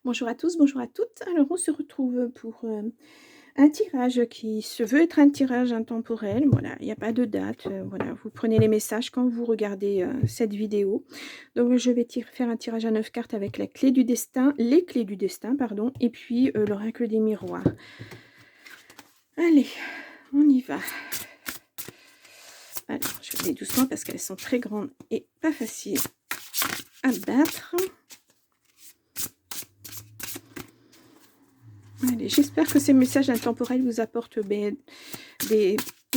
Bonjour à tous, bonjour à toutes. Alors on se retrouve pour, un tirage qui se veut être un tirage intemporel. Voilà, il n'y a pas de date, voilà, vous prenez les messages quand vous regardez, cette vidéo. Donc je vais faire un tirage à 9 cartes avec la clé du destin les clés du destin, pardon, et puis, l'oracle des miroirs. Allez, on y va. Alors, je vais aller doucement parce qu'elles sont très grandes et pas faciles à battre. Allez, j'espère que ces messages intemporels vous apportent, des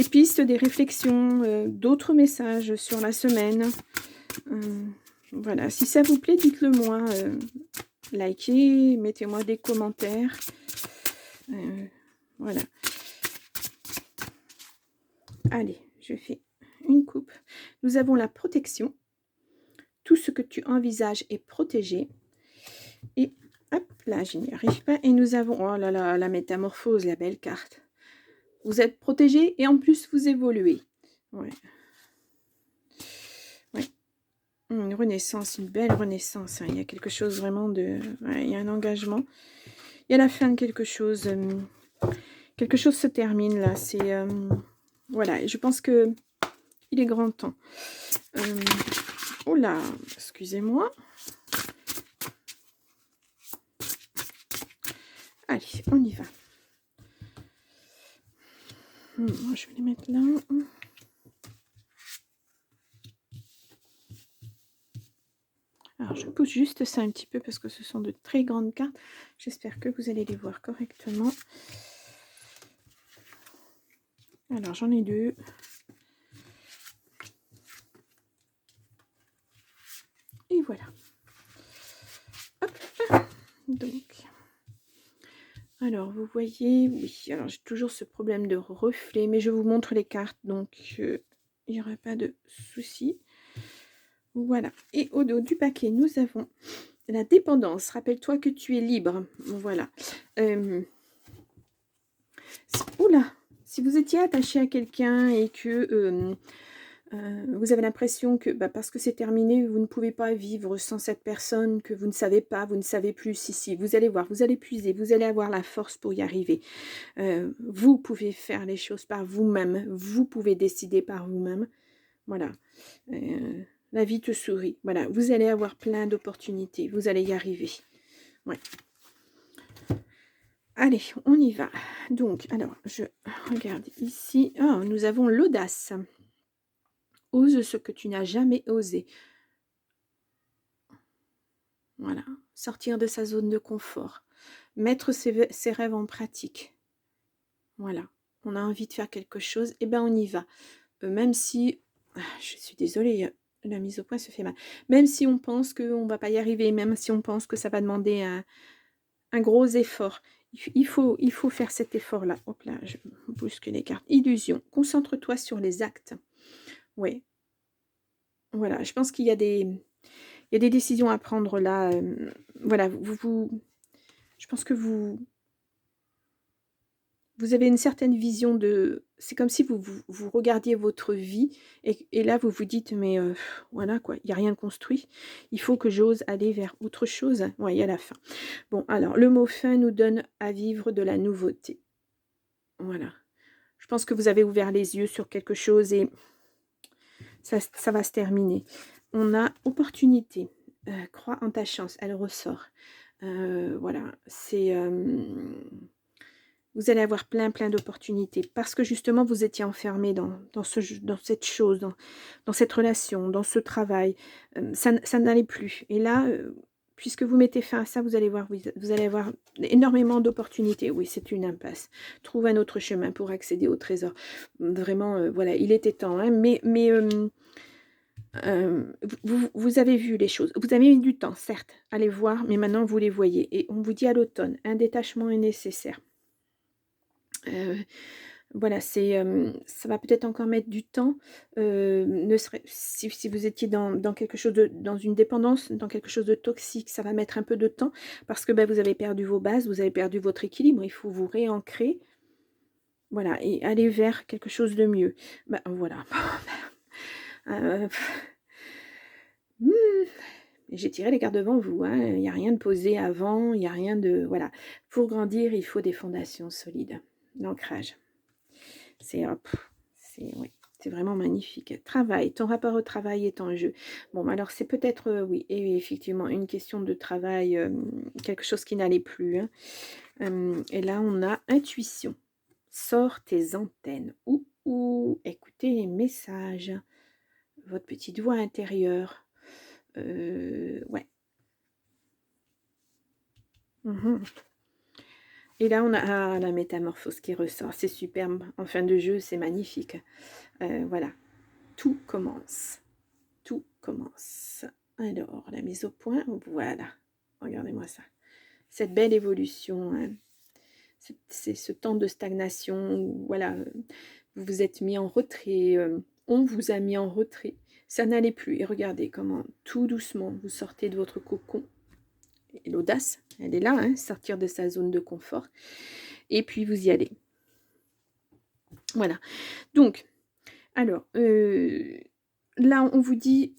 pistes, des réflexions, d'autres messages sur la semaine. Voilà, si ça vous plaît, dites-le moi, likez, mettez-moi des commentaires. Voilà. Allez, je fais une coupe. Nous avons la protection. Tout ce que tu envisages est protégé. Et hop, là, je n'y arrive pas. Et nous avons, oh là là, la métamorphose, la belle carte. Vous êtes protégé et en plus, vous évoluez. Ouais. Ouais. Une renaissance, une belle renaissance. Hein. Il y a quelque chose vraiment de... Ouais, il y a un engagement. Il y a la fin de quelque chose. Quelque chose se termine là. C'est... voilà, je pense que il est grand temps. Oh là, excusez-moi. Allez, on y va. Moi, je vais les mettre là. Alors, je pousse juste ça un petit peu parce que ce sont de très grandes cartes. J'espère que vous allez les voir correctement. Alors, j'en ai deux. Et voilà. Hop. Donc, alors, vous voyez, oui. Alors, j'ai toujours ce problème de reflet, mais je vous montre les cartes, donc il n'y aura pas de souci. Voilà. Et au dos du paquet, nous avons la dépendance. Rappelle-toi que tu es libre. Voilà. Oula, si vous étiez attaché à quelqu'un et que vous avez l'impression que parce que c'est terminé, vous ne pouvez pas vivre sans cette personne, que vous ne savez pas, vous ne savez plus, si, vous allez voir, vous allez puiser, vous allez avoir la force pour y arriver. Vous pouvez faire les choses par vous-même, vous pouvez décider par vous-même. Voilà. La vie te sourit. Voilà, vous allez avoir plein d'opportunités, vous allez y arriver. Ouais. Allez, on y va. Donc, alors, je regarde ici. Oh, nous avons l'audace. Ose ce que tu n'as jamais osé. Voilà. Sortir de sa zone de confort. Mettre ses rêves en pratique. Voilà. On a envie de faire quelque chose, et ben on y va. Même si, je suis désolée, la mise au point se fait mal. Même si on pense qu'on ne va pas y arriver, même si on pense que ça va demander un gros effort, il faut faire cet effort-là. Hop là, je bouscule les cartes. Illusion. Concentre-toi sur les actes. Oui. Voilà, je pense qu'il y a des décisions à prendre là. Voilà, je pense que vous avez une certaine vision de... C'est comme si vous regardiez votre vie et là, vous vous dites, mais voilà quoi, il n'y a rien de construit. Il faut que j'ose aller vers autre chose. Ouais, il y a la fin. Bon, alors, le mot fin nous donne à vivre de la nouveauté. Voilà. Je pense que vous avez ouvert les yeux sur quelque chose et ça va se terminer. On a opportunité. Crois en ta chance, elle ressort. Voilà, c'est... vous allez avoir plein d'opportunités parce que justement vous étiez enfermé dans cette chose, dans cette relation, dans ce travail. Ça n'allait plus. Et là, puisque vous mettez fin à ça, vous allez voir, vous allez avoir énormément d'opportunités. Oui, c'est une impasse. Trouve un autre chemin pour accéder au trésor. Vraiment, voilà, il était temps. Hein, mais vous avez vu les choses. Vous avez mis du temps, certes, à les voir, mais maintenant vous les voyez. Et on vous dit à l'automne, un détachement est nécessaire. Voilà, ça va peut-être encore mettre du temps, si vous étiez dans quelque chose dans une dépendance, dans quelque chose de toxique, ça va mettre un peu de temps parce que vous avez perdu vos bases, vous avez perdu votre équilibre, il faut vous réancrer, voilà, et aller vers quelque chose de mieux. Voilà. Mmh, J'ai tiré les cartes devant vous, hein. Il n'y a rien de posé avant, il n'y a rien de... Voilà. Pour grandir, il faut des fondations solides. L'ancrage. C'est hop, c'est ouais, c'est vraiment magnifique. Travail, ton rapport au travail est en jeu. Bon, alors c'est peut-être, oui, et effectivement, une question de travail, quelque chose qui n'allait plus, hein. Et là, on a intuition. Sors tes antennes. Ou écoutez les messages. Votre petite voix intérieure. Ouais. Mhm. Et là, on a la métamorphose qui ressort. C'est superbe. En fin de jeu, c'est magnifique. Voilà. Tout commence. Tout commence. Alors, la mise au point. Voilà. Regardez-moi ça. Cette belle évolution. Hein. C'est ce temps de stagnation où, voilà, vous vous êtes mis en retrait. On vous a mis en retrait. Ça n'allait plus. Et regardez comment, tout doucement, vous sortez de votre cocon. Et l'audace, elle est là, hein, sortir de sa zone de confort. Et puis, vous y allez. Voilà. Donc, alors, là, on vous dit,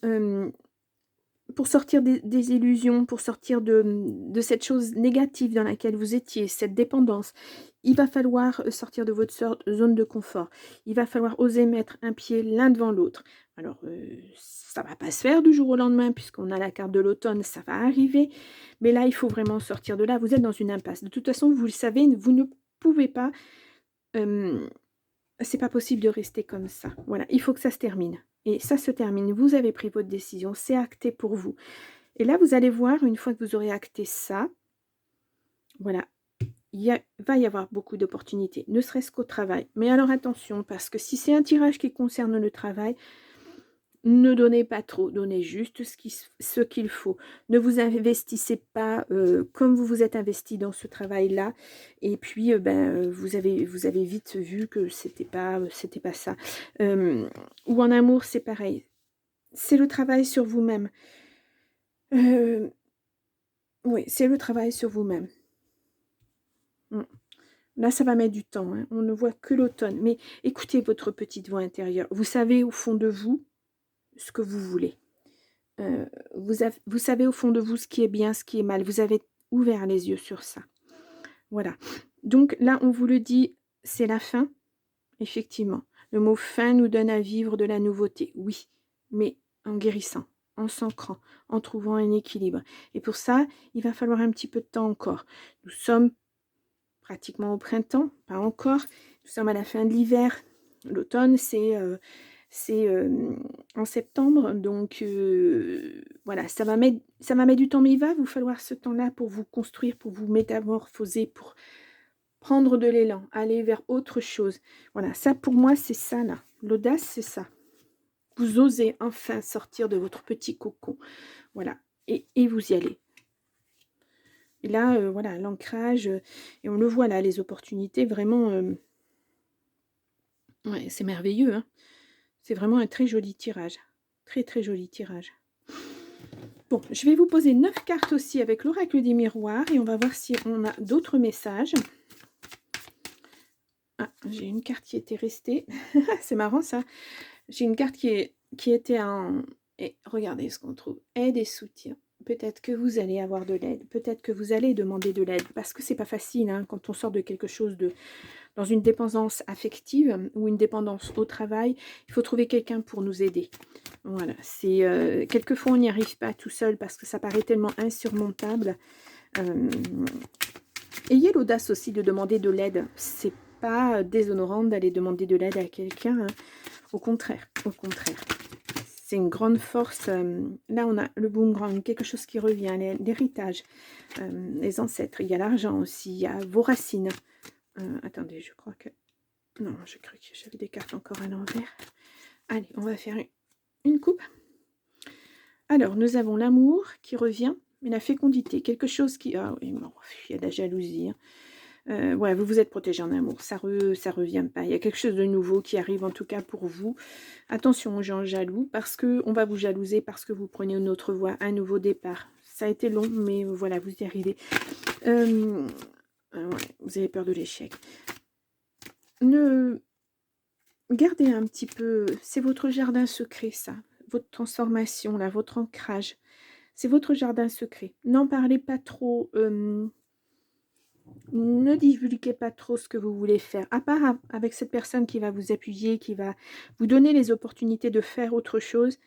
pour sortir des illusions, pour sortir de cette chose négative dans laquelle vous étiez, cette dépendance, il va falloir sortir de votre zone de confort. Il va falloir oser mettre un pied l'un devant l'autre. Alors, ça ne va pas se faire du jour au lendemain, puisqu'on a la carte de l'automne, ça va arriver. Mais là, il faut vraiment sortir de là. Vous êtes dans une impasse. De toute façon, vous le savez, vous ne pouvez pas... c'est pas possible de rester comme ça. Voilà, il faut que ça se termine. Et ça se termine. Vous avez pris votre décision, c'est acté pour vous. Et là, vous allez voir, une fois que vous aurez acté ça, voilà, va y avoir beaucoup d'opportunités, ne serait-ce qu'au travail. Mais alors attention, parce que si c'est un tirage qui concerne le travail, ne donnez pas trop, donnez juste ce qu'il faut. Ne vous investissez pas comme vous vous êtes investi dans ce travail-là. Et puis, vous avez vite vu que c'était pas ça. Ou en amour, c'est pareil. C'est le travail sur vous-même. Oui, c'est le travail sur vous-même. Là, ça va mettre du temps. Hein. On ne voit que l'automne. Mais écoutez votre petite voix intérieure. Vous savez au fond de vous ce que vous voulez. Vous savez au fond de vous ce qui est bien, ce qui est mal. Vous avez ouvert les yeux sur ça. Voilà. Donc là, on vous le dit, c'est la fin. Effectivement. Le mot fin nous donne à vivre de la nouveauté. Oui, mais en guérissant, en s'ancrant, en trouvant un équilibre. Et pour ça, il va falloir un petit peu de temps encore. Nous sommes pratiquement au printemps, pas encore. Nous sommes à la fin de l'hiver. L'automne, c'est en septembre. Donc, voilà, ça va mettre du temps, mais il va vous falloir ce temps-là pour vous construire, pour vous métamorphoser, pour prendre de l'élan, aller vers autre chose. Voilà, ça pour moi, c'est ça là. L'audace, c'est ça. Vous osez enfin sortir de votre petit cocon. Voilà, et vous y allez. Et là, voilà, l'ancrage, et on le voit là, les opportunités, vraiment, ouais, c'est merveilleux. Hein. C'est vraiment un très joli tirage. Très, très joli tirage. Bon, je vais vous poser 9 cartes aussi avec l'oracle des miroirs, et on va voir si on a d'autres messages. Ah, j'ai une carte qui était restée. C'est marrant ça. J'ai une carte qui était en... Et regardez ce qu'on trouve. Aide et soutien. Peut-être que vous allez avoir de l'aide. Peut-être que vous allez demander de l'aide. Parce que c'est pas facile hein, quand on sort de quelque chose de... Dans une dépendance affective ou une dépendance au travail, il faut trouver quelqu'un pour nous aider. Voilà. C'est quelquefois on n'y arrive pas tout seul parce que ça paraît tellement insurmontable. Ayez l'audace aussi de demander de l'aide. C'est pas déshonorant d'aller demander de l'aide à quelqu'un. Hein. Au contraire, au contraire. C'est une grande force. Là, on a le boomerang, quelque chose qui revient, l'héritage, les ancêtres. Il y a l'argent aussi, il y a vos racines. Attendez, je crois que... Non, je crois que j'avais des cartes encore à l'envers. Allez, on va faire une coupe. Alors, nous avons l'amour qui revient, mais la fécondité, quelque chose qui... Ah oui, bon, il y a de la jalousie. Hein. Ouais, vous vous êtes protégé en amour, ça revient pas. Il y a quelque chose de nouveau qui arrive en tout cas pour vous. Attention aux gens jaloux, parce qu'on va vous jalouser, parce que vous prenez une autre voie, un nouveau départ. Ça a été long, mais voilà, vous y arrivez. Ouais, vous avez peur de l'échec. Gardez un petit peu, c'est votre jardin secret ça, votre transformation, là, votre ancrage. C'est votre jardin secret. N'en parlez pas trop. Ne divulguez pas trop ce que vous voulez faire. À part avec cette personne qui va vous appuyer, qui va vous donner les opportunités de faire autre chose.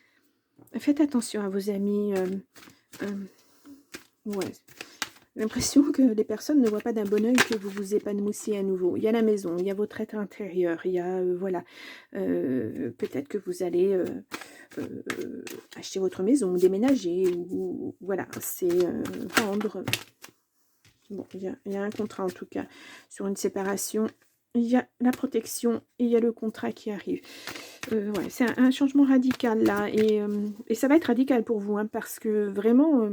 Faites attention à vos amis. Ouais. J'ai l'impression que les personnes ne voient pas d'un bon oeil que vous vous épanouissez à nouveau. Il y a la maison, il y a votre être intérieur, il y a, voilà, peut-être que vous allez acheter votre maison, déménager, ou voilà, c'est vendre. Bon, il y a un contrat en tout cas. Sur une séparation, il y a la protection et il y a le contrat qui arrive. Ouais, c'est un changement radical là. Et ça va être radical pour vous, hein, parce que vraiment,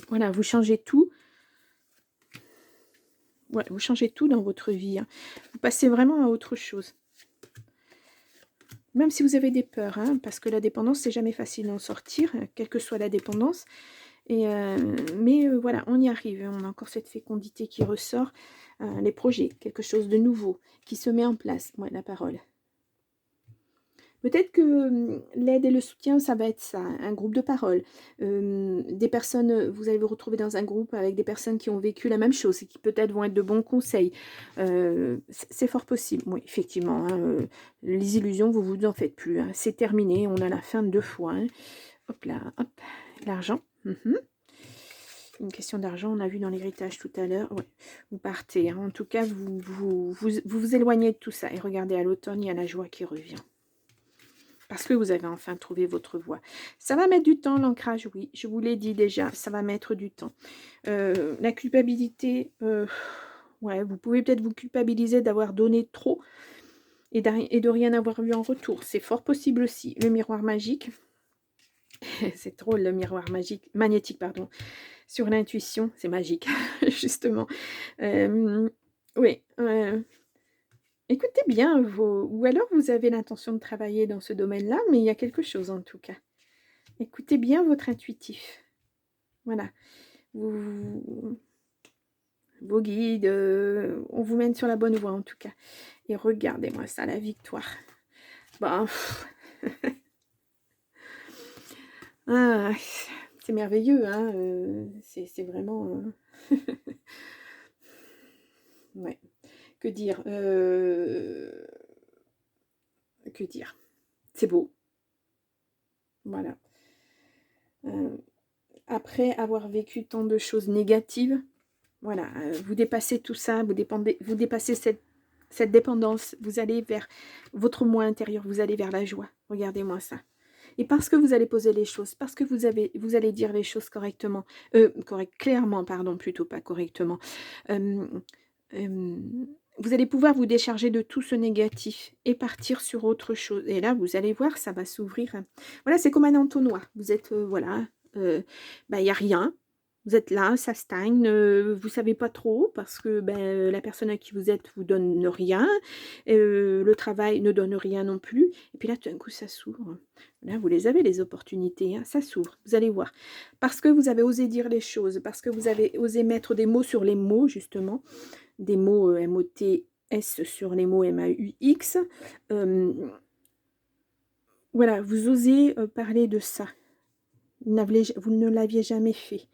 voilà, vous changez tout. Ouais, vous changez tout dans votre vie. Hein. Vous passez vraiment à autre chose. Même si vous avez des peurs, hein, parce que la dépendance, c'est jamais facile d'en sortir, quelle que soit la dépendance. Mais voilà, on y arrive. On a encore cette fécondité qui ressort. Les projets, quelque chose de nouveau qui se met en place. Ouais, la parole. Peut-être que l'aide et le soutien, ça va être ça, un groupe de parole. Des personnes, vous allez vous retrouver dans un groupe avec des personnes qui ont vécu la même chose et qui peut-être vont être de bons conseils. C'est fort possible, oui, effectivement. Hein, les illusions, vous vous en faites plus. Hein, c'est terminé, on a la fin 2 fois. Hein. Hop là, hop, l'argent. Une question d'argent, on a vu dans l'héritage tout à l'heure. Ouais, vous partez. Hein. En tout cas, vous éloignez de tout ça. Et regardez, à l'automne, il y a la joie qui revient. Parce que vous avez enfin trouvé votre voie. Ça va mettre du temps, l'ancrage, oui. Je vous l'ai dit déjà, ça va mettre du temps. La culpabilité, ouais, vous pouvez peut-être vous culpabiliser d'avoir donné trop et de rien avoir eu en retour. C'est fort possible aussi. Le miroir magique, c'est drôle, le miroir magique, magnétique, pardon, sur l'intuition, c'est magique, justement. Oui, écoutez bien, ou alors vous avez l'intention de travailler dans ce domaine-là, mais il y a quelque chose en tout cas. Écoutez bien votre intuitif. Voilà. Vos guides, on vous mène sur la bonne voie en tout cas. Et regardez-moi ça, la victoire. Bon, ah, c'est merveilleux, hein. C'est vraiment... ouais. Que dire Que dire? C'est beau. Voilà. Après avoir vécu tant de choses négatives, voilà, vous dépassez tout ça, vous dépassez cette dépendance, vous allez vers votre moi intérieur, vous allez vers la joie. Regardez-moi ça. Et parce que vous allez poser les choses, parce que vous allez dire les choses correctement, clairement, pardon, plutôt pas correctement, euh, euh, vous allez pouvoir vous décharger de tout ce négatif et partir sur autre chose. Et là, vous allez voir, ça va s'ouvrir. Voilà, c'est comme un entonnoir. Vous êtes, voilà, il n'y a rien. Vous êtes là, ça stagne, vous savez pas trop parce que la personne à qui vous êtes vous donne rien, le travail ne donne rien non plus. Et puis là, tout d'un coup, ça s'ouvre. Là, vous les avez, les opportunités, hein, ça s'ouvre, vous allez voir. Parce que vous avez osé dire les choses, parce que vous avez osé mettre des mots sur les mots, justement, des mots M-O-T-S sur les mots M-A-U-X. Voilà, vous osez parler de ça. Vous ne l'aviez jamais fait.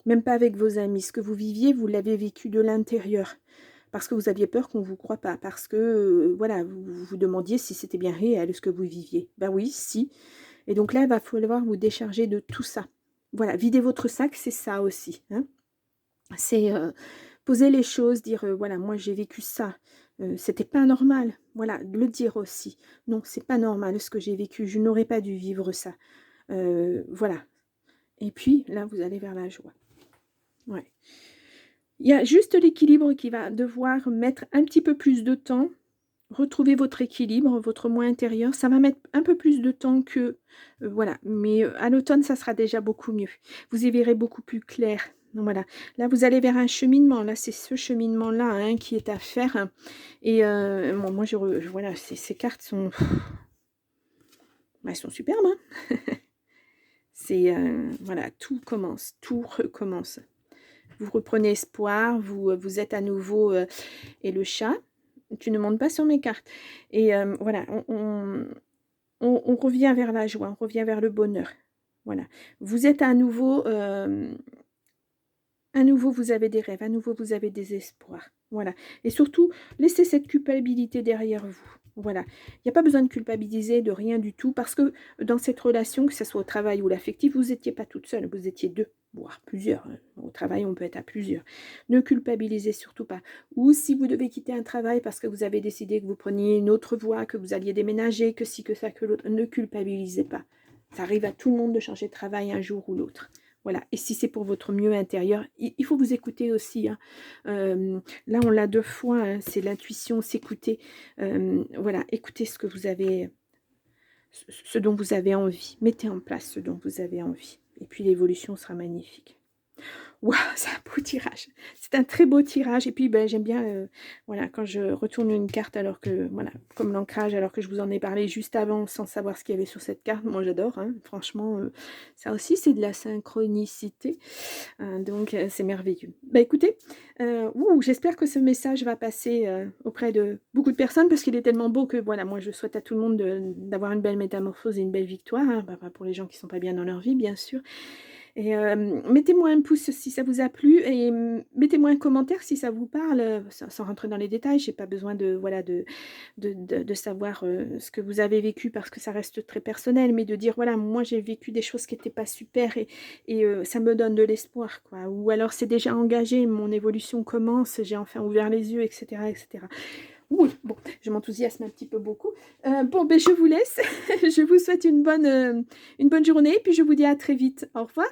Même pas avec vos amis. Ce que vous viviez, vous l'avez vécu de l'intérieur. Parce que vous aviez peur qu'on ne vous croie pas. Parce que, voilà, vous vous demandiez si c'était bien réel ce que vous viviez. Ben oui, si. Et donc là, il va falloir vous décharger de tout ça. Voilà, vider votre sac, c'est ça aussi. Hein. C'est poser les choses, dire, voilà, moi j'ai vécu ça. C'était pas normal. Voilà, le dire aussi. Non, c'est pas normal ce que j'ai vécu. Je n'aurais pas dû vivre ça. Voilà. Et puis, là, vous allez vers la joie. Ouais. Il y a juste l'équilibre qui va devoir mettre un petit peu plus de temps. Retrouver votre équilibre, votre moi intérieur. Ça va mettre un peu plus de temps que... voilà. Mais à l'automne, ça sera déjà beaucoup mieux. Vous y verrez beaucoup plus clair. Donc, voilà. Là, vous allez vers un cheminement. Là, c'est ce cheminement-là hein, qui est à faire. Et bon, moi, voilà, ces cartes sont... elles sont superbes. Hein. C'est... voilà, tout commence. Tout recommence. Vous reprenez espoir, vous êtes à nouveau... et le chat, tu ne montes pas sur mes cartes. Et voilà, on revient vers la joie, on revient vers le bonheur. Voilà. Vous êtes à nouveau, vous avez des rêves, à nouveau, vous avez des espoirs. Voilà. Et surtout, laissez cette culpabilité derrière vous. Voilà. Il n'y a pas besoin de culpabiliser de rien du tout parce que dans cette relation, que ce soit au travail ou l'affectif, vous n'étiez pas toute seule, vous étiez deux, voire plusieurs. Au travail, on peut être à plusieurs. Ne culpabilisez surtout pas. Ou si vous devez quitter un travail parce que vous avez décidé que vous preniez une autre voie, que vous alliez déménager, que ci, que ça, que l'autre, ne culpabilisez pas. Ça arrive à tout le monde de changer de travail un jour ou l'autre. Voilà. Et si c'est pour votre mieux intérieur, il faut vous écouter aussi. Hein. Là, on l'a 2 fois. Hein, c'est l'intuition, s'écouter. Voilà, écoutez ce dont vous avez envie. Mettez en place ce dont vous avez envie. Et puis l'évolution sera magnifique. Waouh, c'est un beau tirage. C'est un très beau tirage. Et puis, ben, j'aime bien, voilà, quand je retourne une carte, alors que, voilà, comme l'ancrage, alors que je vous en ai parlé juste avant, sans savoir ce qu'il y avait sur cette carte. Moi, j'adore, hein. Franchement, ça aussi, c'est de la synchronicité. Donc, c'est merveilleux. Bah, écoutez, j'espère que ce message va passer auprès de beaucoup de personnes, parce qu'il est tellement beau que, voilà, moi, je souhaite à tout le monde d'avoir une belle métamorphose et une belle victoire. Hein. Bah, pour les gens qui ne sont pas bien dans leur vie, bien sûr. Et mettez-moi un pouce si ça vous a plu et mettez-moi un commentaire si ça vous parle, sans rentrer dans les détails. J'ai pas besoin de, voilà, de savoir ce que vous avez vécu parce que ça reste très personnel, mais de dire, voilà, moi j'ai vécu des choses qui n'étaient pas super et ça me donne de l'espoir, quoi. Ou alors c'est déjà engagé, mon évolution commence, j'ai enfin ouvert les yeux, etc., etc. Oui, bon, je m'enthousiasme un petit peu beaucoup. Bon, ben je vous laisse. Je vous souhaite une bonne journée et puis je vous dis à très vite. Au revoir.